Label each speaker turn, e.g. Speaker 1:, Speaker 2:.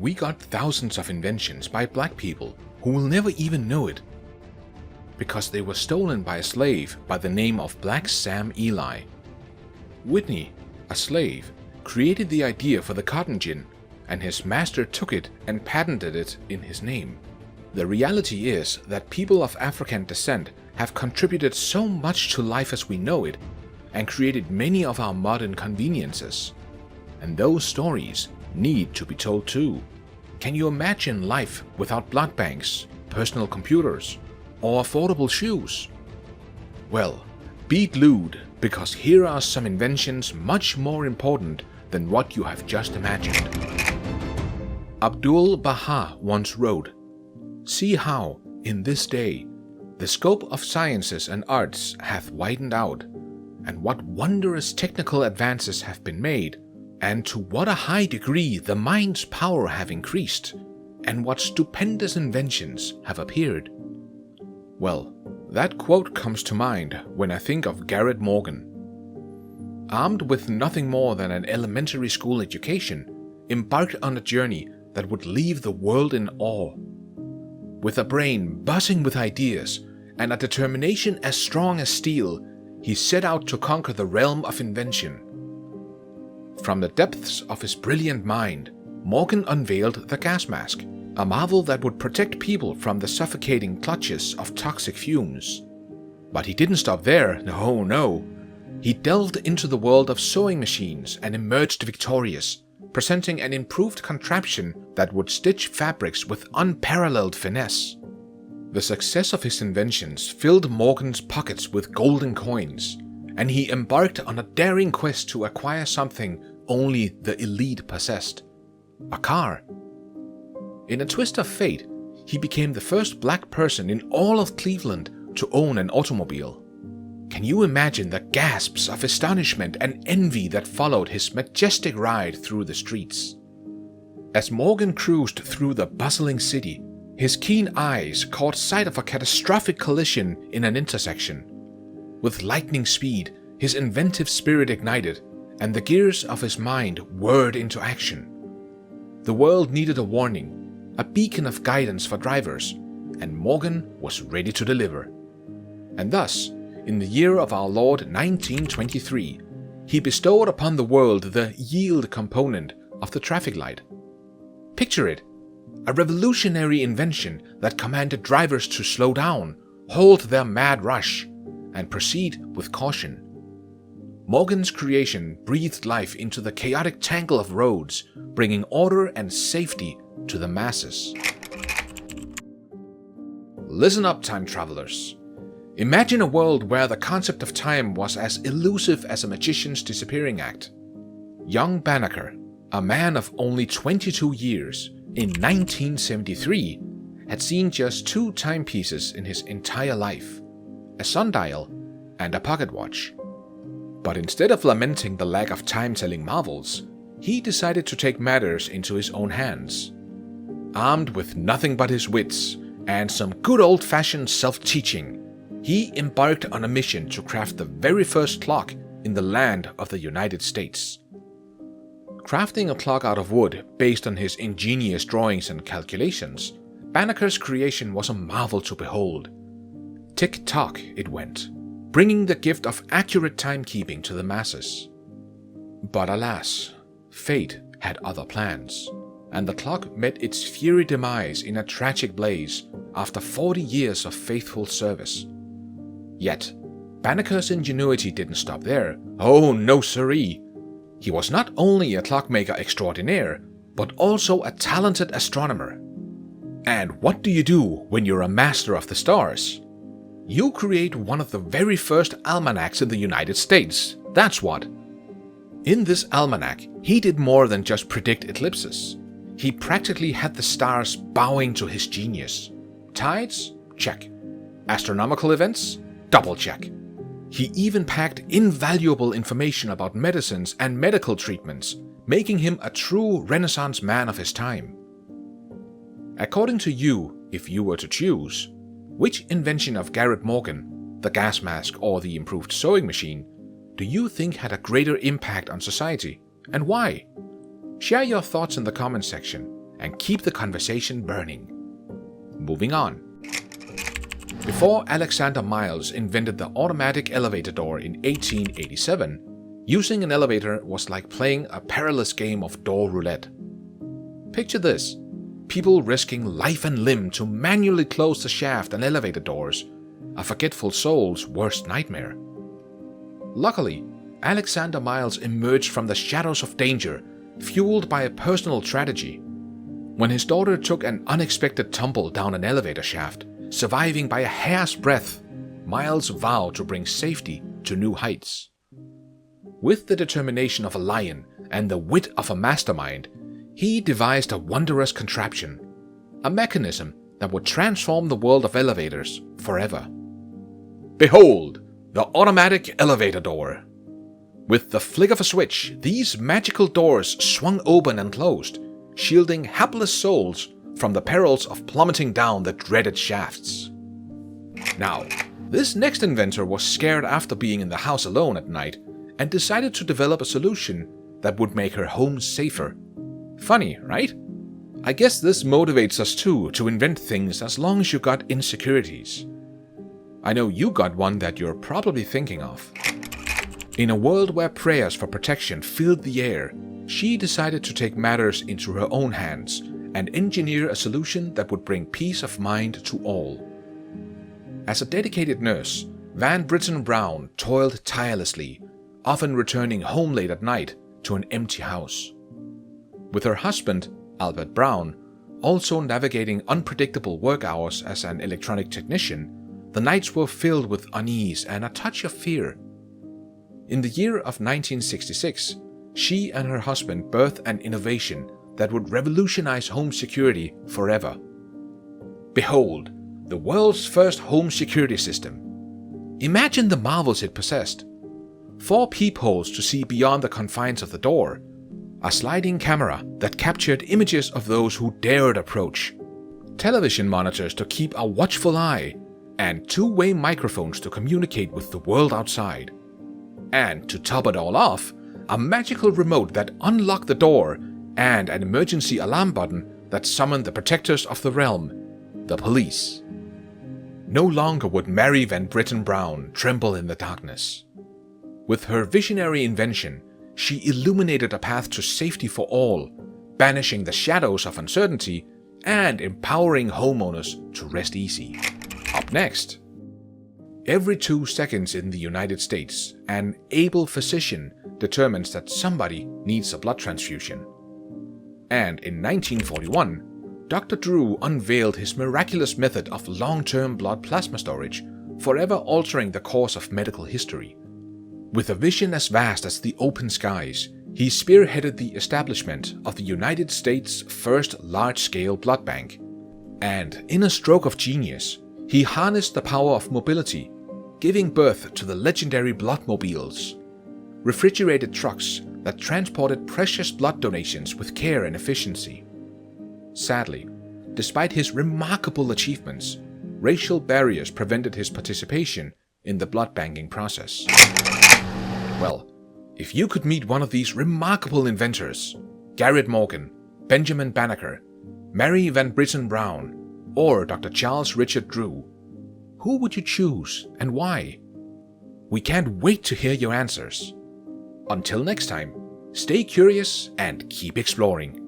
Speaker 1: we got thousands of inventions by black people who will never even know it, because they were stolen by a slave by the name of Black Sam Eli. Whitney, a slave, created the idea for the cotton gin, and his master took it and patented it in his name. The reality is that people of African descent have contributed so much to life as we know it, and created many of our modern conveniences. And those stories need to be told too. Can you imagine life without blood banks, personal computers, or affordable shoes? Well, be glued, because here are some inventions much more important than what you have just imagined. Abdul Baha once wrote, "See how, in this day, the scope of sciences and arts hath widened out, and what wondrous technical advances have been made, and to what a high degree the mind's power have increased, and what stupendous inventions have appeared." Well, that quote comes to mind when I think of Garrett Morgan. Armed with nothing more than an elementary school education, embarked on a journey that would leave the world in awe. With a brain buzzing with ideas and a determination as strong as steel, he set out to conquer the realm of invention. From the depths of his brilliant mind, Morgan unveiled the gas mask, a marvel that would protect people from the suffocating clutches of toxic fumes. But he didn't stop there, no. He delved into the world of sewing machines and emerged victorious, presenting an improved contraption that would stitch fabrics with unparalleled finesse. The success of his inventions filled Morgan's pockets with golden coins, and he embarked on a daring quest to acquire something only the elite possessed: a car. In a twist of fate, he became the first black person in all of Cleveland to own an automobile. Can you imagine the gasps of astonishment and envy that followed his majestic ride through the streets? As Morgan cruised through the bustling city, his keen eyes caught sight of a catastrophic collision in an intersection. With lightning speed, his inventive spirit ignited, and the gears of his mind whirred into action. The world needed a warning, a beacon of guidance for drivers, and Morgan was ready to deliver. And thus, in the year of our Lord 1923, he bestowed upon the world the yield component of the traffic light. Picture it, a revolutionary invention that commanded drivers to slow down, hold their mad rush, and proceed with caution. Morgan's creation breathed life into the chaotic tangle of roads, bringing order and safety to the masses. Listen up, time travelers. Imagine a world where the concept of time was as elusive as a magician's disappearing act. Young Banneker, a man of only 22 years, in 1973, had seen just 2 timepieces in his entire life: a sundial and a pocket watch. But instead of lamenting the lack of time-telling marvels, he decided to take matters into his own hands. Armed with nothing but his wits and some good old-fashioned self-teaching, he embarked on a mission to craft the very first clock in the land of the United States. Crafting a clock out of wood based on his ingenious drawings and calculations, Banneker's creation was a marvel to behold. Tick-tock it went, bringing the gift of accurate timekeeping to the masses. But alas, fate had other plans, and the clock met its fiery demise in a tragic blaze after 40 years of faithful service. Yet, Banneker's ingenuity didn't stop there. Oh no siree! He was not only a clockmaker extraordinaire, but also a talented astronomer. And what do you do when you're a master of the stars? You create one of the very first almanacs in the United States, that's what. In this almanac, he did more than just predict eclipses. He practically had the stars bowing to his genius. Tides? Check. Astronomical events? Double check. He even packed invaluable information about medicines and medical treatments, making him a true Renaissance man of his time. According to you, if you were to choose, which invention of Garrett Morgan, the gas mask or the improved sewing machine, do you think had a greater impact on society, and why? Share your thoughts in the comment section, and keep the conversation burning. Moving on. Before Alexander Miles invented the automatic elevator door in 1887, using an elevator was like playing a perilous game of door roulette. Picture this: people risking life and limb to manually close the shaft and elevator doors, a forgetful soul's worst nightmare. Luckily, Alexander Miles emerged from the shadows of danger, fueled by a personal tragedy. When his daughter took an unexpected tumble down an elevator shaft, surviving by a hair's breadth, Miles vowed to bring safety to new heights. With the determination of a lion and the wit of a mastermind, he devised a wondrous contraption, a mechanism that would transform the world of elevators forever. Behold, the automatic elevator door. With the flick of a switch, these magical doors swung open and closed, shielding hapless souls from the perils of plummeting down the dreaded shafts. Now, this next inventor was scared after being in the house alone at night and decided to develop a solution that would make her home safer. Funny, right? I guess this motivates us too to invent things as long as you got insecurities. I know you got one that you're probably thinking of. In a world where prayers for protection filled the air, she decided to take matters into her own hands and engineer a solution that would bring peace of mind to all. As a dedicated nurse, Van Brittan Brown toiled tirelessly, often returning home late at night to an empty house. With her husband, Albert Brown, also navigating unpredictable work hours as an electronic technician, the nights were filled with unease and a touch of fear. In the year of 1966, she and her husband birthed an innovation that would revolutionize home security forever. Behold, the world's first home security system. Imagine the marvels it possessed. 4 peepholes to see beyond the confines of the door, a sliding camera that captured images of those who dared approach, television monitors to keep a watchful eye, and 2-way microphones to communicate with the world outside. And to top it all off, a magical remote that unlocked the door and an emergency alarm button that summoned the protectors of the realm, the police. No longer would Mary Van Brittan Brown tremble in the darkness. With her visionary invention, she illuminated a path to safety for all, banishing the shadows of uncertainty and empowering homeowners to rest easy. Up next. Every 2 seconds in the United States, an able physician determines that somebody needs a blood transfusion. And in 1941, Dr. Drew unveiled his miraculous method of long-term blood plasma storage, forever altering the course of medical history. With a vision as vast as the open skies, he spearheaded the establishment of the United States' first large-scale blood bank. And in a stroke of genius, he harnessed the power of mobility, giving birth to the legendary bloodmobiles, refrigerated trucks that transported precious blood donations with care and efficiency. Sadly, despite his remarkable achievements, racial barriers prevented his participation in the blood banking process. Well, if you could meet one of these remarkable inventors, Garrett Morgan, Benjamin Banneker, Mary Van Brittan Brown, or Dr. Charles Richard Drew, who would you choose and why? We can't wait to hear your answers. Until next time, stay curious and keep exploring.